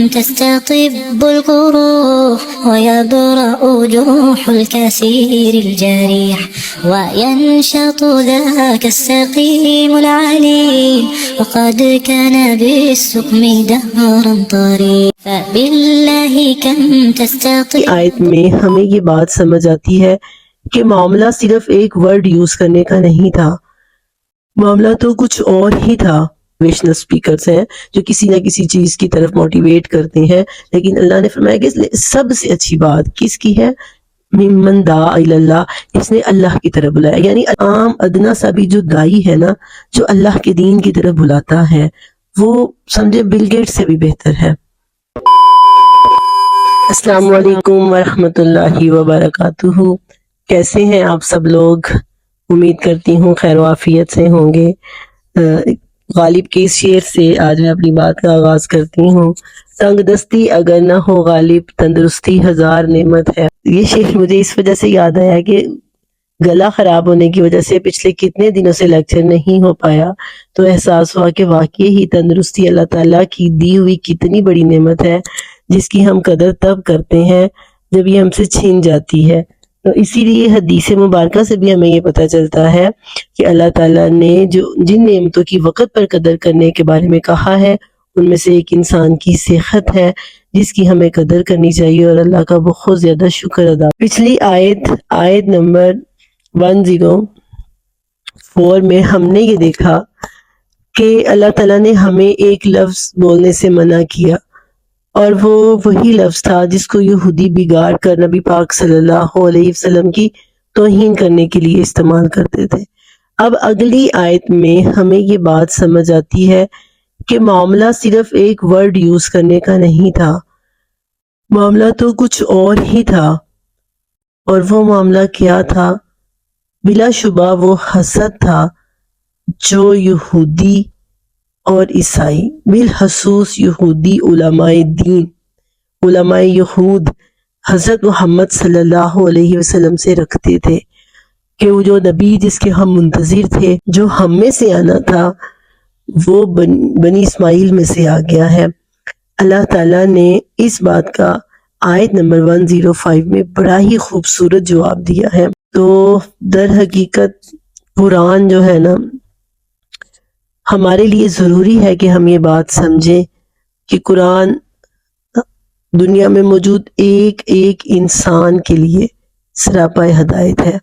تستطب القروح ويبرأ جروح الكثير الجريح وينشط ذاك السقيم العليل وقد كان بالسقم دهرا طريق فبالله كم تستطيع. آیت میں ہمیں یہ بات سمجھ آتی ہے کہ معاملہ صرف ایک ورڈ یوز کرنے کا نہیں تھا، معاملہ تو کچھ اور ہی تھا۔ موٹیویشنل اسپیکرز ہیں جو کسی نہ کسی چیز کی طرف موٹیویٹ کرتے ہیں، لیکن اللہ نے فرمایا کہ سب سے اچھی بات کس کی ہے؟ ممن دعا الی اللہ، اس نے اللہ کی طرف بلایا۔ یعنی عام ادنا سا بھی جو دائی ہے نا، جو اللہ کے دین کی طرف بلاتا ہے، وہ سمجھے بل گیٹ سے بھی بہتر ہے۔ السلام علیکم ورحمۃ اللہ وبرکاتہ۔ کیسے ہیں آپ سب لوگ؟ امید کرتی ہوں خیر و عافیت سے ہوں گے۔ غالب کے اس شعر سے آج میں اپنی بات کا آغاز کرتی ہوں۔ تنگ دستی اگر نہ ہو غالب، تندرستی ہزار نعمت ہے۔ یہ شعر مجھے اس وجہ سے یاد آیا کہ گلا خراب ہونے کی وجہ سے پچھلے کتنے دنوں سے لیکچر نہیں ہو پایا، تو احساس ہوا کہ واقعی ہی تندرستی اللہ تعالیٰ کی دی ہوئی کتنی بڑی نعمت ہے، جس کی ہم قدر تب کرتے ہیں جب یہ ہم سے چھین جاتی ہے۔ تو اسی لیے حدیث مبارکہ سے بھی ہمیں یہ پتہ چلتا ہے کہ اللہ تعالیٰ نے جن نعمتوں کی وقت پر قدر کرنے کے بارے میں کہا ہے، ان میں سے ایک انسان کی صحت ہے، جس کی ہمیں قدر کرنی چاہیے اور اللہ کا بہت زیادہ شکر ادا۔ پچھلی آیت نمبر 104 میں ہم نے یہ دیکھا کہ اللہ تعالیٰ نے ہمیں ایک لفظ بولنے سے منع کیا، اور وہ وہی لفظ تھا جس کو یہودی بگاڑ کر نبی پاک صلی اللہ علیہ وسلم کی توہین کرنے کے لیے استعمال کرتے تھے۔ اب اگلی آیت میں ہمیں یہ بات سمجھ آتی ہے کہ معاملہ صرف ایک ورڈ یوز کرنے کا نہیں تھا، معاملہ تو کچھ اور ہی تھا، اور وہ معاملہ کیا تھا؟ بلا شبہ وہ حسد تھا جو یہودی اور عیسائی، بالخصوص یہودی علماء دین، علماء یہود حضرت محمد صلی اللہ علیہ وسلم سے رکھتے تھے کہ وہ جو نبی جس کے ہم منتظر تھے، جو ہم میں سے آنا تھا، وہ بنی اسماعیل میں سے آ گیا ہے۔ اللہ تعالیٰ نے اس بات کا آیت نمبر 105 میں بڑا ہی خوبصورت جواب دیا ہے۔ تو در حقیقت قرآن جو ہے نا، ہمارے لیے ضروری ہے کہ ہم یہ بات سمجھیں کہ قرآن دنیا میں موجود ایک ایک انسان کے لیے سراپا ہدایت ہے۔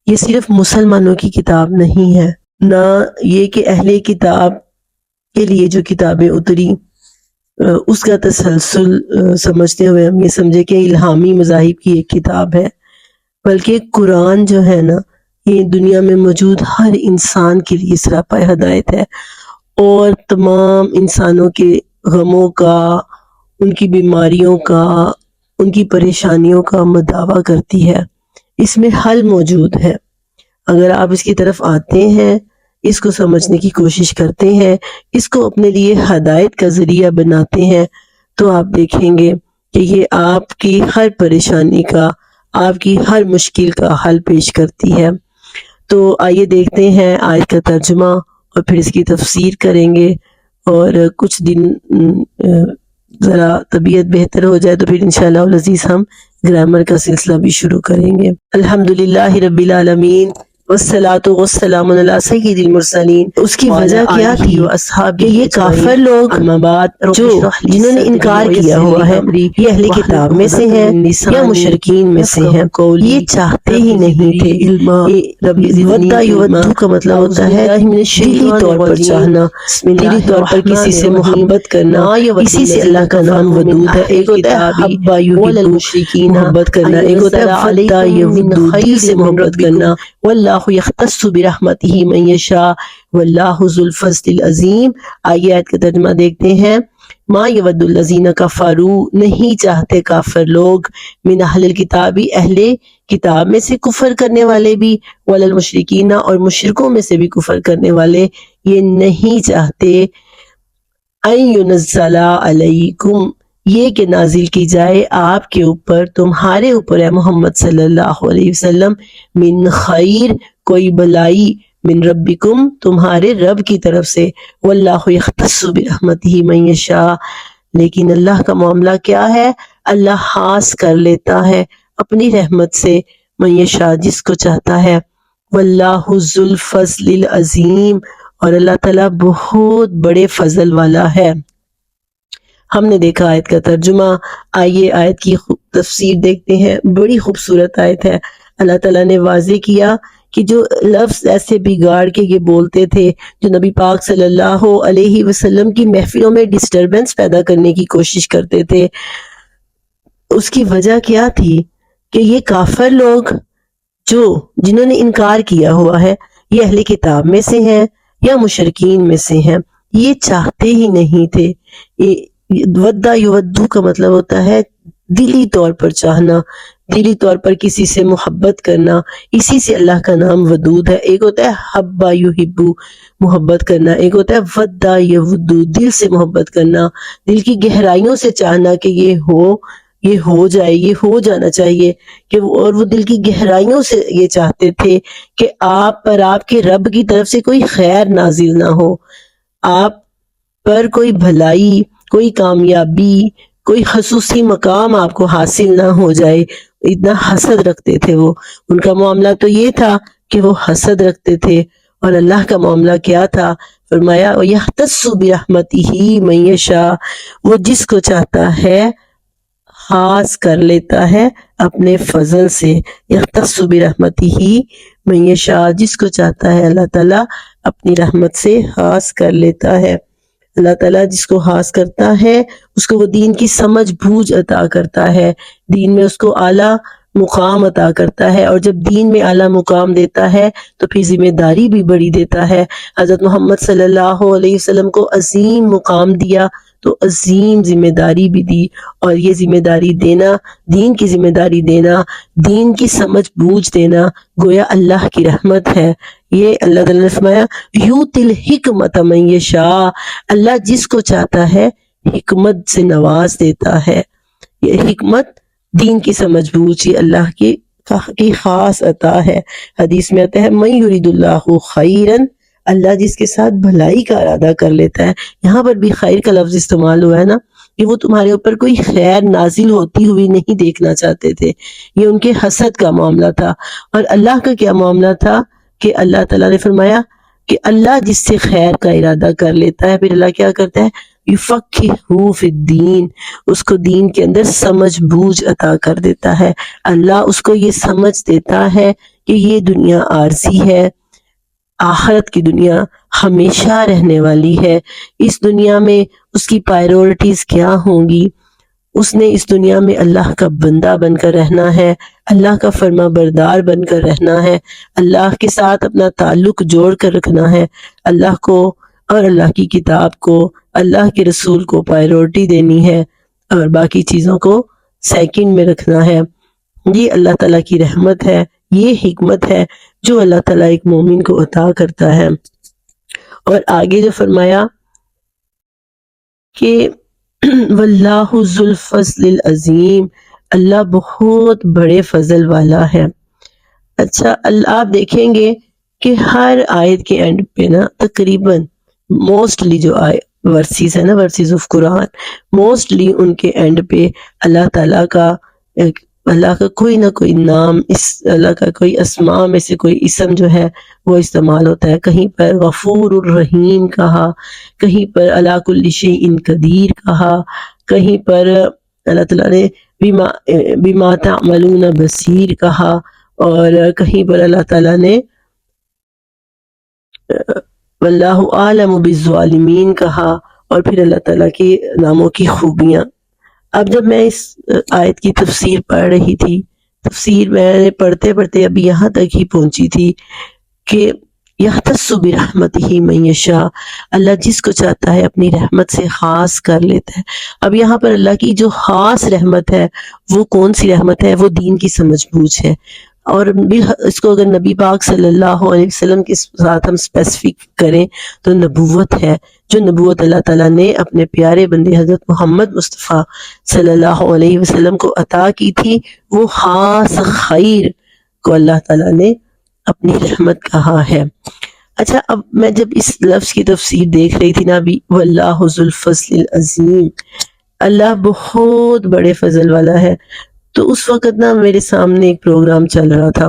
یہ صرف مسلمانوں کی کتاب نہیں ہے، نہ یہ کہ اہل کتاب کے لیے جو کتابیں اتری اس کا تسلسل سمجھتے ہوئے ہم یہ سمجھے کہ الہامی مذاہب کی ایک کتاب ہے، بلکہ قرآن جو ہے نا، یہ دنیا میں موجود ہر انسان کے لیے سراپا ہدایت ہے، اور تمام انسانوں کے غموں کا، ان کی بیماریوں کا، ان کی پریشانیوں کا مداوع کرتی ہے۔ اس میں حل موجود ہے۔ اگر آپ اس کی طرف آتے ہیں، اس کو سمجھنے کی کوشش کرتے ہیں، اس کو اپنے لیے ہدایت کا ذریعہ بناتے ہیں، تو آپ دیکھیں گے کہ یہ آپ کی ہر پریشانی کا، آپ کی ہر مشکل کا حل پیش کرتی ہے۔ تو آئیے دیکھتے ہیں آیت کا ترجمہ اور پھر اس کی تفسیر کریں گے، اور کچھ دن ذرا طبیعت بہتر ہو جائے تو پھر انشاءاللہ العزیز ہم گرامر کا سلسلہ بھی شروع کریں گے۔ الحمدللہ رب العالمین والصلاة والسلام علی سید المرسلین۔ اس کی وجہ کیا تھی؟ کہ یہ کافر لوگ جنہوں نے انکار کیا ہوا ہے، یہ اہل کتاب میں سے ہیں یا مشرکین میں سے ہیں، یہ چاہتے ہی نہیں تھے۔ ودّا یودّو کا مطلب ہوتا ہے دلی طور پر چاہنا، دلی طور پر کسی سے محبت کرنا، اسی سے اللہ کا نام ودود ہے۔ ایک ہوتا ہے حبّ یحب، محبت کرنا، ایک ہوتا ہے ودّا یودّو، دل سے محبت کرنا۔ واللہ یختص برحمتہ من یشاء واللہ ذو الفضل العظیم۔ آئیے آیت کا ترجمہ دیکھتے ہیں۔ ما یود الذین کفروا، نہیں چاہتے کافر لوگ، من اہل الکتاب، اہل کتاب میں سے کفر کرنے والے بھی، ولا المشرکین، اور مشرکوں میں سے بھی کفر کرنے والے یہ نہیں چاہتے، ان ینزل علیکم، یہ کہ نازل کی جائے آپ کے اوپر، تمہارے اوپر ہے محمد صلی اللہ علیہ وسلم، من خیر، کوئی بلائی، من ربکم، تمہارے رب کی طرف سے، واللہ یختص برحمتہ من یشاء، لیکن اللہ کا معاملہ کیا ہے؟ اللہ خاص کر لیتا ہے اپنی رحمت سے من یشاء، جس کو چاہتا ہے۔ واللہ ذو الفضل العظیم، اور اللہ تعالیٰ بہت بڑے فضل والا ہے۔ ہم نے دیکھا آیت کا ترجمہ، آئیے آیت کی تفسیر دیکھتے ہیں۔ بڑی خوبصورت آیت ہے۔ اللہ تعالیٰ نے واضح کیا کہ جو لفظ ایسے بگاڑ کے یہ بولتے تھے، جو نبی پاک صلی اللہ علیہ وسلم کی محفلوں میں ڈسٹربنس پیدا کرنے کی کوشش کرتے تھے، اس کی وجہ کیا تھی؟ کہ یہ کافر لوگ جنہوں نے انکار کیا ہوا ہے، یہ اہل کتاب میں سے ہیں یا مشرکین میں سے ہیں، یہ چاہتے ہی نہیں تھے۔ ودّا یودّو کا مطلب ہوتا ہے دلی طور پر چاہنا، دلی طور پر کسی سے محبت کرنا، اسی سے اللہ کا نام ودود ہے۔ ایک ہوتا ہے حبّا یحبّو، محبت کرنا، ایک ہوتا ہے ودّا یودّو، دل سے محبت کرنا، دل کی گہرائیوں سے چاہنا کہ یہ ہو جائے، یہ ہو جانا چاہیے، کہ اور وہ دل کی گہرائیوں سے یہ چاہتے تھے کہ آپ پر آپ کے رب کی طرف سے کوئی خیر نازل نہ ہو، آپ پر کوئی بھلائی، کوئی کامیابی، کوئی خصوصی مقام آپ کو حاصل نہ ہو جائے۔ اتنا حسد رکھتے تھے وہ، ان کا معاملہ تو یہ تھا کہ وہ حسد رکھتے تھے۔ اور اللہ کا معاملہ کیا تھا؟ فرمایا وَيَخْتَصُّ بِرَحْمَتِهِ مَن يَشَاءُ، وہ جس کو چاہتا ہے خاص کر لیتا ہے اپنے فضل سے۔ یختص برحمتہ من یشاء، جس کو چاہتا ہے اللہ تعالیٰ اپنی رحمت سے خاص کر لیتا ہے۔ اللہ تعالیٰ جس کو خاص کرتا ہے اس کو وہ دین کی سمجھ بوجھ عطا کرتا ہے، دین میں اس کو اعلیٰ مقام عطا کرتا ہے، اور جب دین میں اعلیٰ مقام دیتا ہے تو پھر ذمہ داری بھی بڑی دیتا ہے۔ حضرت محمد صلی اللہ علیہ وسلم کو عظیم مقام دیا تو عظیم ذمہ داری بھی دی، اور یہ ذمہ داری دینا، دین کی ذمہ داری دینا، دین کی سمجھ بوجھ دینا گویا اللہ کی رحمت ہے۔ یہ اللہ تعالیٰ نے فرمایا یؤتی الحکمۃ من یشاء، اللہ جس کو چاہتا ہے حکمت سے نواز دیتا ہے۔ یہ حکمت، دین کی سمجھ بوجھ، یہ اللہ کی خاص عطا ہے۔ حدیث میں آتا ہے من یرید اللہ خیرا، اللہ جس کے ساتھ بھلائی کا ارادہ کر لیتا ہے۔ یہاں پر بھی خیر کا لفظ استعمال ہوا ہے نا، کہ وہ تمہارے اوپر کوئی خیر نازل ہوتی ہوئی نہیں دیکھنا چاہتے تھے، یہ ان کے حسد کا معاملہ تھا۔ اور اللہ کا کیا معاملہ تھا کہ اللہ تعالیٰ نے فرمایا کہ اللہ جس سے خیر کا ارادہ کر لیتا ہے، پھر اللہ کیا کرتا ہے یفقہہ فی الدین، اس کو دین کے اندر سمجھ بوجھ عطا کر دیتا ہے۔ اللہ اس کو یہ سمجھ دیتا ہے کہ یہ دنیا عارضی ہے، آخرت کی دنیا ہمیشہ رہنے والی ہے، اس دنیا میں اس کی پائرورٹیز کیا ہوں گی، اس نے اس دنیا میں اللہ کا بندہ بن کر رہنا ہے، اللہ کا فرما بردار بن کر رہنا ہے، اللہ کے ساتھ اپنا تعلق جوڑ کر رکھنا ہے، اللہ کو اور اللہ کی کتاب کو، اللہ کے رسول کو پائرورٹی دینی ہے، اور باقی چیزوں کو سیکنڈ میں رکھنا ہے۔ یہ اللہ تعالیٰ کی رحمت ہے، یہ حکمت ہے جو اللہ تعالیٰ ایک مومن کو عطا کرتا ہے۔ اور آگے جو فرمایا کہ واللہ ذو الفضل العظیم، اللہ بہت بڑے فضل والا ہے۔ اچھا، آپ دیکھیں گے کہ ہر آیت کے اینڈ پہ نا تقریباً موسٹلی جو ورسز ہے نا، ورسز آف قرآن، موسٹلی ان کے اینڈ پہ اللہ تعالیٰ کا کوئی نہ کوئی نام، اس اللہ کا کوئی اسماء میں سے کوئی اسم جو ہے وہ استعمال ہوتا ہے۔ کہیں پر غفور الرحیم کہا، کہیں پر علی کل شیء قدیر کہا، کہیں پر اللہ تعالیٰ نے بما تعملون بصیر کہا، اور کہیں پر اللہ تعالیٰ نے واللہ عالم بالظالمین کہا، اور پھر اللہ تعالیٰ کے ناموں کی خوبیاں۔ اب جب میں اس آیت کی تفسیر پڑھ رہی تھی، تفسیر میں نے پڑھتے پڑھتے ابھی یہاں تک ہی پہنچی تھی کہ یختص برحمتہ من یشاء، اللہ جس کو چاہتا ہے اپنی رحمت سے خاص کر لیتا ہے۔ اب یہاں پر اللہ کی جو خاص رحمت ہے وہ کون سی رحمت ہے؟ وہ دین کی سمجھ بوجھ ہے، اور اس کو اگر نبی پاک صلی اللہ علیہ وسلم کے ساتھ ہم اسپیسیفک کریں تو نبوت ہے، جو نبوت اللہ تعالیٰ نے اپنے پیارے بندے حضرت محمد مصطفیٰ صلی اللہ علیہ وسلم کو عطا کی تھی، وہ خاص خیر کو اللہ تعالیٰ نے اپنی رحمت کہا ہے۔ اچھا، اب میں جب اس لفظ کی تفسیر دیکھ رہی تھی نا ابھی، واللہ ذو الفضل العظیم، اللہ بہت بڑے فضل والا ہے. تو اس وقت نا میرے سامنے ایک پروگرام چل رہا تھا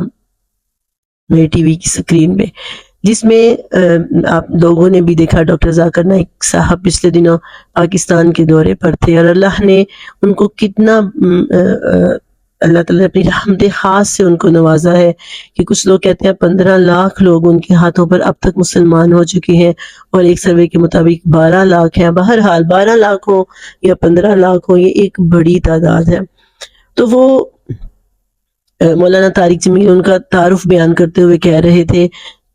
میرے ٹی وی کی سکرین پہ، جس میں آپ لوگوں نے بھی دیکھا، ڈاکٹر ذاکر نائک صاحب پچھلے دنوں پاکستان کے دورے پر تھے، اور اللہ نے ان کو کتنا اللہ تعالیٰ نے اپنی رحمت خاص سے ان کو نوازا ہے کہ کچھ لوگ کہتے ہیں 15 لاکھ لوگ ان کے ہاتھوں پر اب تک مسلمان ہو چکے ہیں، اور ایک سروے کے مطابق 12 لاکھ ہیں. بہرحال 12 لاکھ ہو یا 15 لاکھ ہو، یہ ایک بڑی تعداد ہے. تو وہ مولانا طارق جمیل ان کا تعارف بیان کرتے ہوئے کہہ رہے تھے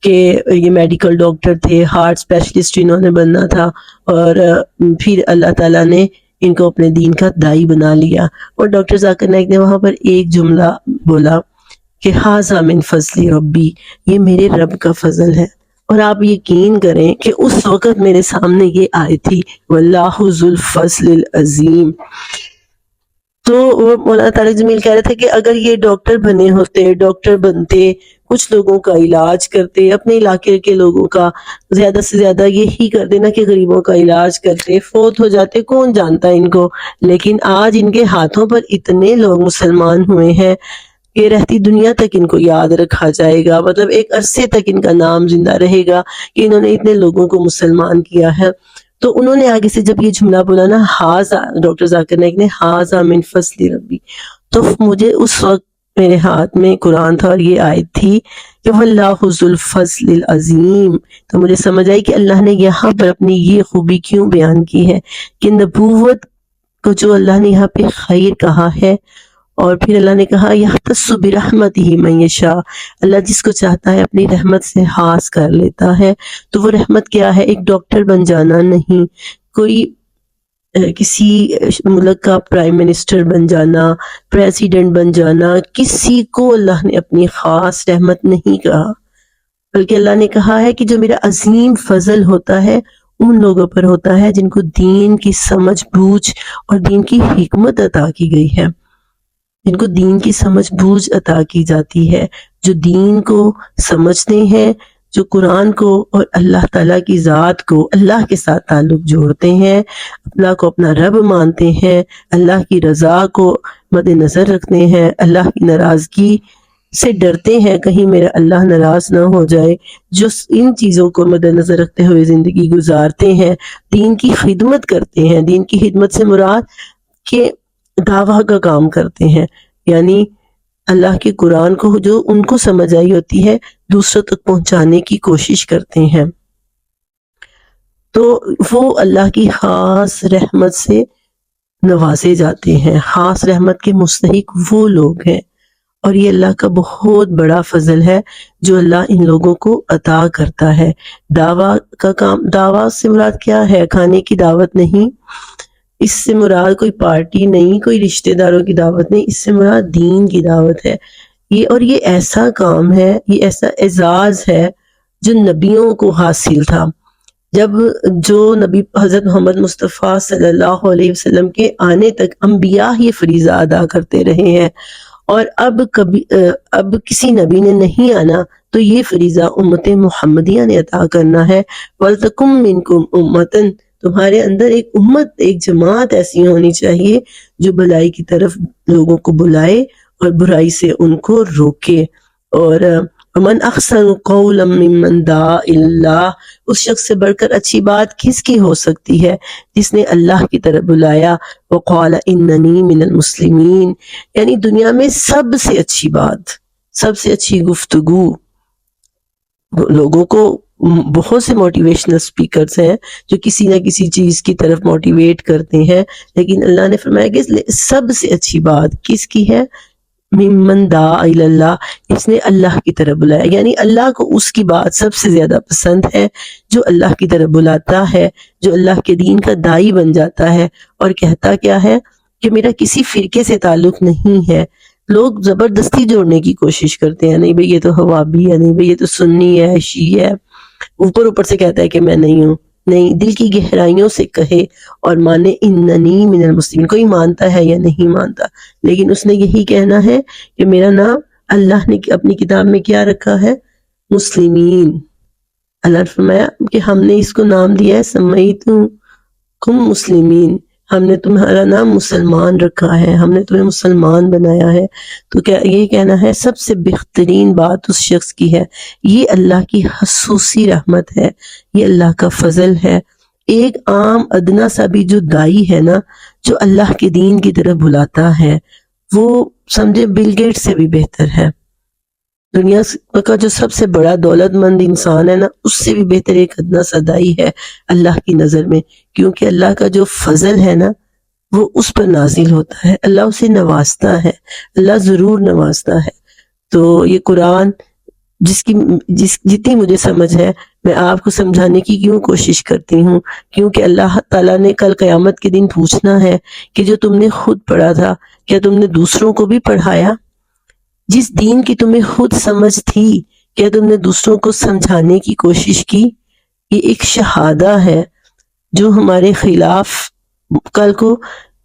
کہ یہ میڈیکل ڈاکٹر تھے، ہارٹ اسپیشلسٹ انہوں نے بننا تھا، اور پھر اللہ تعالیٰ نے ان کو اپنے دین کا داعی بنا لیا. اور ڈاکٹر ذاکر نائک نے وہاں پر ایک جملہ بولا کہ ھذا من فضل ربی، یہ میرے رب کا فضل ہے. اور آپ یقین کریں کہ اس وقت میرے سامنے یہ آئی تھی واللہ ذو الفضل العظیم. تو وہ مولانا طارق جمیل کہہ رہے تھے کہ اگر یہ ڈاکٹر بنے ہوتے، ڈاکٹر بنتے، کچھ لوگوں کا علاج کرتے، اپنے علاقے کے لوگوں کا زیادہ سے زیادہ یہی کرتے نا کہ غریبوں کا علاج کرتے، فوت ہو جاتے کون جانتا ان کو. لیکن آج ان کے ہاتھوں پر اتنے لوگ مسلمان ہوئے ہیں کہ رہتی دنیا تک ان کو یاد رکھا جائے گا، مطلب ایک عرصے تک ان کا نام زندہ رہے گا کہ انہوں نے اتنے لوگوں کو مسلمان کیا ہے. تو انہوں نے آگے سے جب یہ جملہ بولا نا ھذا، ڈاکٹر ذاکر نائک نے ھذا من فضل ربی، تو مجھے اس وقت میرے ہاتھ میں قرآن تھا اور یہ آیت تھی کہ واللہ ذو الفضل العظیم. تو مجھے سمجھ آئی کہ اللہ نے یہاں پر اپنی یہ خوبی کیوں بیان کی ہے کہ نبوت کو جو اللہ نے یہاں پہ خیر کہا ہے، اور پھر اللہ نے کہا یختص برحمتہ من یشاء، اللہ جس کو چاہتا ہے اپنی رحمت سے خاص کر لیتا ہے. تو وہ رحمت کیا ہے؟ ایک ڈاکٹر بن جانا نہیں، کوئی کسی ملک کا پرائم منسٹر بن جانا، پریزیڈنٹ بن جانا، کسی کو اللہ نے اپنی خاص رحمت نہیں کہا، بلکہ اللہ نے کہا ہے کہ جو میرا عظیم فضل ہوتا ہے ان لوگوں پر ہوتا ہے جن کو دین کی سمجھ بوجھ اور دین کی حکمت عطا کی گئی ہے، جن کو دین کی سمجھ بوجھ عطا کی جاتی ہے، جو دین کو سمجھتے ہیں، جو قرآن کو اور اللہ تعالیٰ کی ذات کو اللہ کے ساتھ تعلق جوڑتے ہیں، اللہ کو اپنا رب مانتے ہیں، اللہ کی رضا کو مد نظر رکھتے ہیں، اللہ کی ناراضگی سے ڈرتے ہیں کہیں میرا اللہ ناراض نہ ہو جائے، جو ان چیزوں کو مد نظر رکھتے ہوئے زندگی گزارتے ہیں، دین کی خدمت کرتے ہیں. دین کی خدمت سے مراد کہ دعویٰ کا کام کرتے ہیں، یعنی اللہ کے قرآن کو جو ان کو سمجھ آئی ہوتی ہے دوسروں تک پہنچانے کی کوشش کرتے ہیں. تو وہ اللہ کی خاص رحمت سے نوازے جاتے ہیں، خاص رحمت کے مستحق وہ لوگ ہیں، اور یہ اللہ کا بہت بڑا فضل ہے جو اللہ ان لوگوں کو عطا کرتا ہے. دعویٰ کا کام، دعویٰ سے مراد کیا ہے؟ کھانے کی دعوت نہیں، اس سے مراد کوئی پارٹی نہیں، کوئی رشتہ داروں کی دعوت نہیں، اس سے مراد دین کی دعوت ہے. اور یہ ایسا کام ہے، یہ ایسا اعزاز ہے جو نبیوں کو حاصل تھا. جب جو نبی حضرت محمد مصطفیٰ صلی اللہ علیہ وسلم کے آنے تک انبیاء یہ فریضہ ادا کرتے رہے ہیں، اور اب کسی نبی نے نہیں آنا تو یہ فریضہ امت محمدیہ نے عطا کرنا ہے. وَلْتَكُمْ مِنْكُمْ أُمَّةٌ، تمہارے اندر ایک امت، ایک جماعت ایسی ہونی چاہیے جو بھلائی کی طرف لوگوں کو بلائے اور برائی سے ان کو روکے. اور وَمَنْ أَحْسَنُ قَوْلًا مِّمَّنْ دَعَا إِلَى اللَّهِ، اس شخص سے بڑھ کر اچھی بات کس کی ہو سکتی ہے جس نے اللہ کی طرف بلایا. وَقَالَ إِنَّنِي مِنَ الْمُسْلِمِينَ، یعنی دنیا میں سب سے اچھی بات، سب سے اچھی گفتگو. لوگوں کو بہت سے موٹیویشنل سپیکرز ہیں جو کسی نہ کسی چیز کی طرف موٹیویٹ کرتے ہیں، لیکن اللہ نے فرمایا کہ سب سے اچھی بات کس کی ہے؟ ممن دعا الی اللہ، اس نے اللہ کی طرف بلایا، یعنی اللہ کو اس کی بات سب سے زیادہ پسند ہے جو اللہ کی طرف بلاتا ہے، جو اللہ کے دین کا داعی بن جاتا ہے اور کہتا کیا ہے کہ میرا کسی فرقے سے تعلق نہیں ہے. لوگ زبردستی جوڑنے کی کوشش کرتے ہیں، نہیں بھئی یہ تو حوابی ہے، نہیں بھئی یہ تو سنی ہے، شیعہ ہے، اوپر سے کہتا ہے کہ میں نہیں ہوں. نہیں، دل کی گہرائیوں سے کہے اور مانے اننی من المسلمین. کوئی مانتا ہے یا نہیں مانتا، لیکن اس نے یہی کہنا ہے کہ میرا نام اللہ نے اپنی کتاب میں کیا رکھا ہے؟ مسلمین. اللہ نے فرمایا کہ ہم نے اس کو نام دیا ہے سمیتکم مسلمین، ہم نے تمہارا نام مسلمان رکھا ہے، ہم نے تمہیں مسلمان بنایا ہے، تو کیا یہ کہنا ہے سب سے بہترین بات اس شخص کی ہے۔ یہ اللہ کی خصوصی رحمت ہے، یہ اللہ کا فضل ہے۔ ایک عام ادنا سا بھی جو دائی ہے نا، جو اللہ کے دین کی طرف بلاتا ہے، وہ سمجھے بل گیٹ سے بھی بہتر ہے۔ دنیا کا جو سب سے بڑا دولت مند انسان ہے نا، اس سے بھی بہتر ایک ادنا سا دائی ہے اللہ کی نظر میں، کیونکہ اللہ کا جو فضل ہے نا وہ اس پر نازل ہوتا ہے، اللہ اسے نوازتا ہے، اللہ ضرور نوازتا ہے۔ تو یہ قرآن جتنی مجھے سمجھ ہے میں آپ کو سمجھانے کی کیوں کوشش کرتی ہوں، کیونکہ اللہ تعالیٰ نے کل قیامت کے دن پوچھنا ہے کہ جو تم نے خود پڑھا تھا کیا تم نے دوسروں کو بھی پڑھایا؟ جس دین کی تمہیں خود سمجھ تھی کیا تم نے دوسروں کو سمجھانے کی کوشش کی؟ یہ ایک شہادہ ہے جو ہمارے خلاف کل کو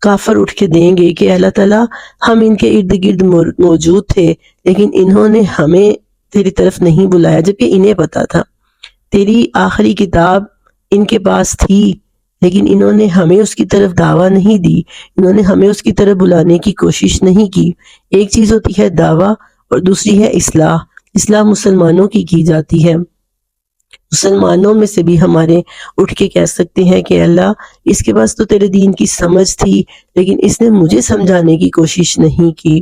کافر اٹھ کے دیں گے کہ اللہ تعالیٰ ہم ان کے ارد گرد موجود تھے لیکن انہوں نے ہمیں تیری طرف نہیں بلایا، جبکہ انہیں پتا تھا تیری آخری کتاب ان کے پاس تھی لیکن انہوں نے ہمیں اس کی طرف دعویٰ نہیں دی، انہوں نے ہمیں اس کی طرف بلانے کی کوشش نہیں کی۔ ایک چیز ہوتی ہے دعویٰ اور دوسری ہے اصلاح۔ اصلاح مسلمانوں کی جاتی ہے، مسلمانوں میں سے بھی ہمارے اٹھ کے کہہ سکتے ہیں کہ اللہ اس کے پاس تو تیرے دین کی سمجھ تھی لیکن اس نے مجھے سمجھانے کی کوشش نہیں کی،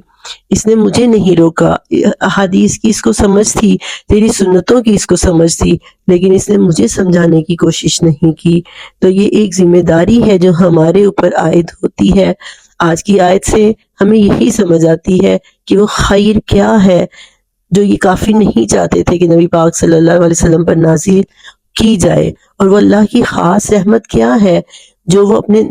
اس نے مجھے نہیں روکا، احادیث کی اس کو سمجھ تھی، تیری سنتوں کی اس کو سمجھ تھی لیکن اس نے مجھے سمجھانے کی کوشش نہیں کی۔ تو یہ ایک ذمہ داری ہے جو ہمارے اوپر عائد ہوتی ہے۔ آج کی آیت سے ہمیں یہی سمجھ آتی ہے کہ وہ خیر کیا ہے جو یہ کافی نہیں چاہتے تھے کہ نبی پاک صلی اللہ علیہ وسلم پر نازل کی جائے، اور وہ اللہ کی خاص رحمت کیا ہے جو وہ اپنے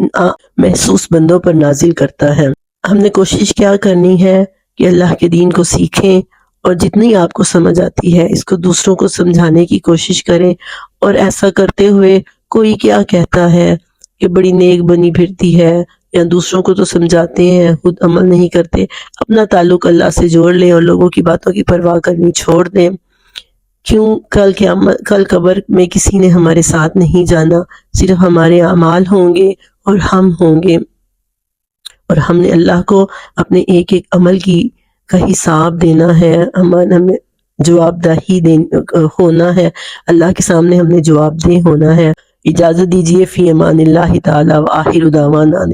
محسوس بندوں پر نازل کرتا ہے۔ ہم نے کوشش کیا کرنی ہے کہ اللہ کے دین کو سیکھیں اور جتنی آپ کو سمجھ آتی ہے اس کو دوسروں کو سمجھانے کی کوشش کریں، اور ایسا کرتے ہوئے کوئی کیا کہتا ہے کہ بڑی نیک بنی پھرتی ہے یا دوسروں کو تو سمجھاتے ہیں خود عمل نہیں کرتے، اپنا تعلق اللہ سے جوڑ لیں اور لوگوں کی باتوں کی پرواہ کرنی چھوڑ دیں۔ کیوں کل قبر میں کسی نے ہمارے ساتھ نہیں جانا، صرف ہمارے اعمال ہوں گے اور ہم ہوں گے، اور ہم نے اللہ کو اپنے ایک ایک عمل کا حساب دینا ہے، ہمیں جواب دہی ہونا ہے، اللہ کے سامنے ہم نے جواب دہ ہونا ہے۔ اجازت دیجیے، فی امان اللہ تعالی، وآخر دعوانا